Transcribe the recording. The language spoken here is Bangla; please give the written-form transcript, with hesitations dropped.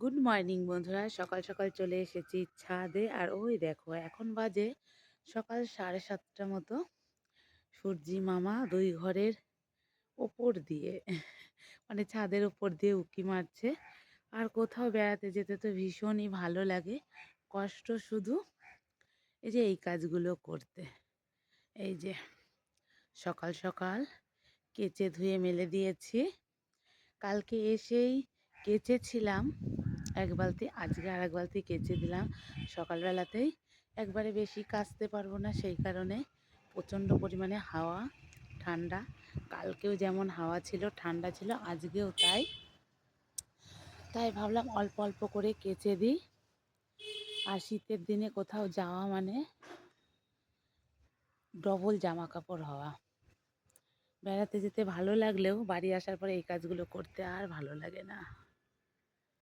গুড মর্নিং বন্ধুরা, সকাল সকাল চলে এসেছি ছাদে। আর ওই দেখো, এখন বাজে সকাল 7:30 মতো। সূর্যি মামা দুই ঘরের ওপর দিয়ে মানে ছাদের ওপর দিয়ে উঁকি মারছে। আর কোথাও বেড়াতে যেতে তো ভীষণই ভালো লাগে, কষ্ট শুধু এই যে এই কাজগুলো করতে। এই যে সকাল সকাল কেচে ধুয়ে মেলে দিয়েছি। কালকে এসেই কেচেছিলাম এক বালতি, আজকে আর এক বালতি কেচে দিলাম সকালবেলাতেই। একবারে বেশি কাচতে পারবো না, সেই কারণে প্রচণ্ড পরিমাণে হাওয়া, ঠান্ডা। কালকেও যেমন হাওয়া ছিল, ঠান্ডা ছিল, আজকেও তাই। তাই ভাবলাম অল্প অল্প করে কেচে দিই। আর শীতের দিনে কোথাও যাওয়া মানে ডবল জামা কাপড় হওয়া। বেড়াতে যেতে ভালো লাগলেও বাড়ি আসার পরে এই কাজগুলো করতে আর ভালো লাগে না।